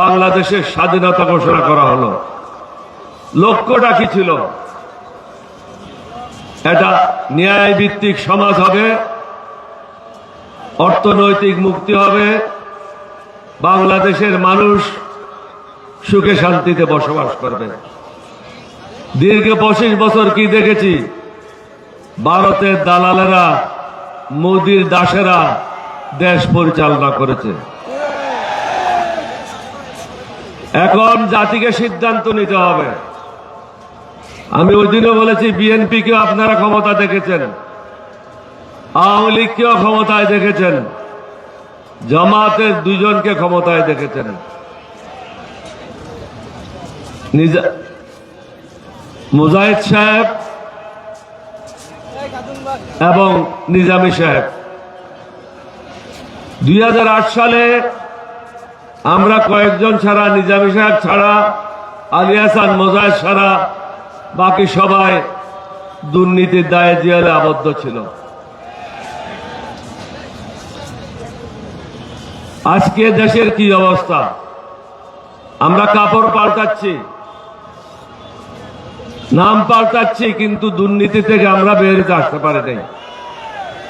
বাংলাদেশের স্বাধীনতা ঘোষণা করা হলো। লক্ষ্যটা কি ছিল? এটা ন্যায় ভিত্তিক সমাজ হবে, অর্থনৈতিক মুক্তি হবে, বাংলাদেশের মানুষ সুখে শান্তিতে বসবাস করবে। দীর্ঘ 25 বছর কি দেখেছি? ভারতের দালালেরা, মোদির দাসেরা দেশ পরিচালনা করেছে। এখন জাতিকে সিদ্ধান্ত নিতে হবে। আমি ওই দিনও বলেছি, বিএনপিকেও আপনারা ক্ষমতা দেখেছেন, আওয়ামী লীগকেও ক্ষমতায় দেখেছেন, জামাতের দুজনকে ক্ষমতায় দেখেছেন। মুজাহিদ সাহেব এবং নিজামী সাহেব 2008 সালে আমরা কয়েকজন ছাড়া, নিজামী সাহেব ছাড়া, আলী হাসান, মুজাহিদ ছাড়া বাকি সবাই দুর্নীতির দায়ে জেলে আবদ্ধ ছিল। আজকে দেশের কি অবস্থা? আমরা কাপড় পাল্টাচ্ছি, নাম পাল্টাচ্ছি, কিন্তু দুর্নীতি থেকে আমরা বেরোতে আসতে পারি নাই,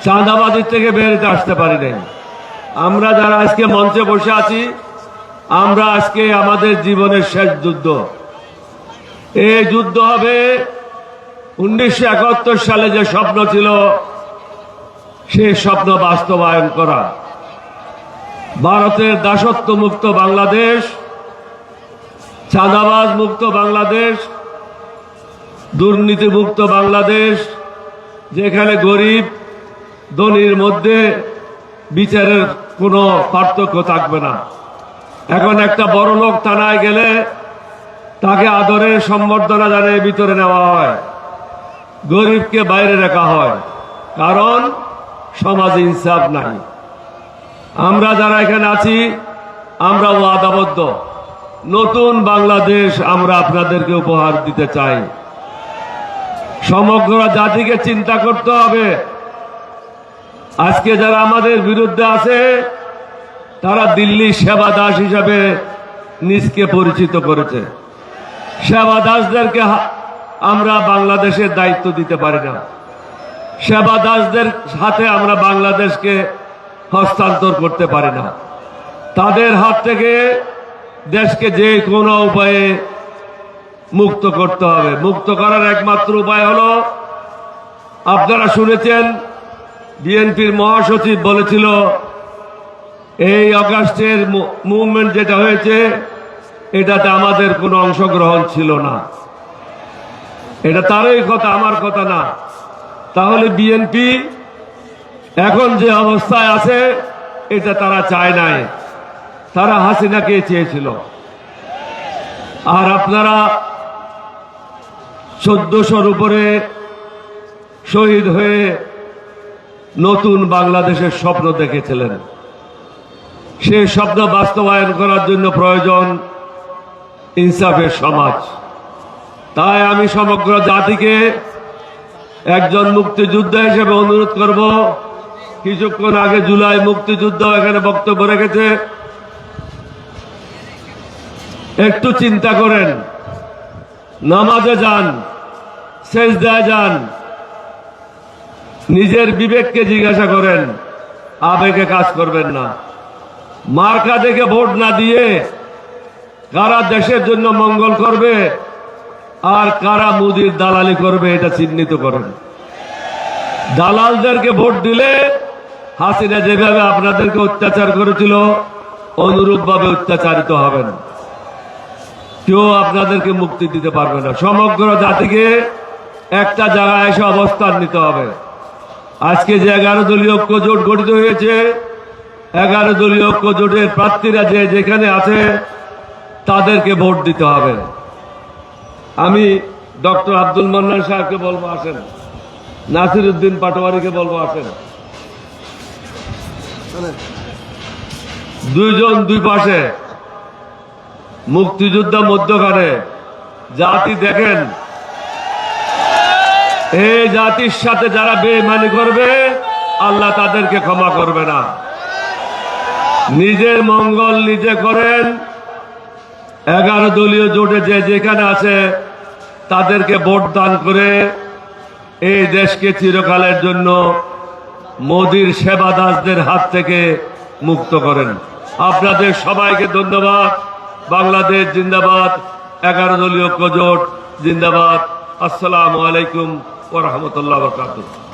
চাঁদাবাজির থেকে বেরোতে আসতে পারি নাই। আমরা যারা আজকে মঞ্চে বসে আছি, আমরা আজকে আমাদের জীবনের শেষ যুদ্ধ। এই যুদ্ধ হবে 1971 সালে যে স্বপ্ন ছিল, সেই স্বপ্ন বাস্তবায়ন করা। ভারতের দাসত্ব মুক্ত বাংলাদেশ, চাঁদাবাজ মুক্ত বাংলাদেশ, দুর্নীতি মুক্ত বাংলাদেশ, যেখানে গরিব ধনীর মধ্যে বিচারের কোনো পার্থক্য থাকবে না। এখন একটা বড় লোক থানায় গেলে তাকে আদরের সম্বর্ধনা জানিয়ে ভিতরে নেওয়া হয়, গরিবকে বাইরে রাখা হয়, কারণ সমাজে ইনসাফ নাই। আমরা যারা এখানে আছি, আমরা ওয়াদাবদ্ধ, নতুন বাংলাদেশ আমরা আপনাদেরকে উপহার দিতে চাই। সমগ্র জাতিকে চিন্তা করতে হবে। আজকে যারা আমাদের বিরুদ্ধে আছে, তারা দিল্লি সেবা দাস হিসাবে নিজকে পরিচিত করেছে। সেবা দাসদেরকে আমরা বাংলাদেশের দায়িত্ব দিতে পারি না। সেবা দাসদের হাতে আমরা বাংলাদেশকে হস্তান্তর করতে পারি না। তাদের হাত থেকে দেশকে যে কোনো উপায়ে মুক্ত করতে হবে। মুক্ত করার একমাত্র উপায় হলো, আপনারা শুনেছেন বিএনপির মহাসচিব বলেছিল, এই অগাস্টের মুভমেন্ট যেটা হয়েছে, এটাতে আমাদের কোনো অংশগ্রহণ ছিল না। এটা তারই কথা, আমার কথা না। তাহলে বিএনপি এখন যে অবস্থায় আছে, এটা তারা চায় নাই, তারা হাসিনাকে চেয়েছিল। আর আপনারা 1400-র উপরে শহীদ হয়ে নতুন বাংলাদেশের স্বপ্ন দেখেছিলেন। সেই স্বপ্ন বাস্তবায়ন করার জন্য প্রয়োজন ইনসাফের সমাজ। তাই আমি সমগ্র জাতিকে একজন মুক্তিযোদ্ধা হিসেবে অনুরোধ করব। কিছুক্ষণ আগে জুলাই মুক্তিযুদ্ধ এখানে বক্তব্য রেখেছে। একটু চিন্তা করেন, নামাজে যান, সেজদায় যান, নিজের বিবেককে জিজ্ঞাসা করেন, আবেগে কাজ করবেন না। মার্কা দেখে ভোট না দিয়ে কারা দেশের জন্য মঙ্গল করবে আর কারা মোদির দালালি করবে, এটা চিহ্নিত করেন। দালালদেরকে ভোট দিলে হাসিনা যেভাবে আপনাদেরকে অত্যাচার করেছিল, অনুরূপভাবে অত্যাচারিত হবেন। কেউ আপনাদেরকে মুক্তি দিতে পারবে না। সমগ্র জাতিকে একটা জায়গায় এসে অবস্থান নিতে হবে। আজকে যে 11 দলীয় ঐক্য জোট গঠিত হয়েছে, 11 দলীয় ঐক্য জোটের প্রার্থীরা যে যেখানে আছে, তাদেরকে ভোট দিতে হবে। আমি ডক্টর আব্দুল মান্নান সাহেবকে বলবো আসেন, নাসির উদ্দিন পাটোয়ারিকে বলবো আসেন। দুইজন দুই পাশে, মুক্তিযোদ্ধা মধ্যখানে। জাতি দেখেন, এই জাতির সাথে যারা বেঈমানি করবে, আল্লাহ তাদেরকে ক্ষমা করবে না। নিজের মঙ্গল নিজে করেন। 11 দলীয় জোটে যে যেখানে আছে তাদেরকে ভোট দান করে এই দেশকে চিরকালের জন্য মোদির সেবা দাসদের হাত থেকে মুক্ত করেন। আপনাদের সবাইকে ধন্যবাদ। বাংলাদেশ জিন্দাবাদ। 11 দলীয় জোট জিন্দাবাদ। আসসালামু আলাইকুম ওয়া রাহমাতুল্লাহি ওয়া বারাকাতুহু।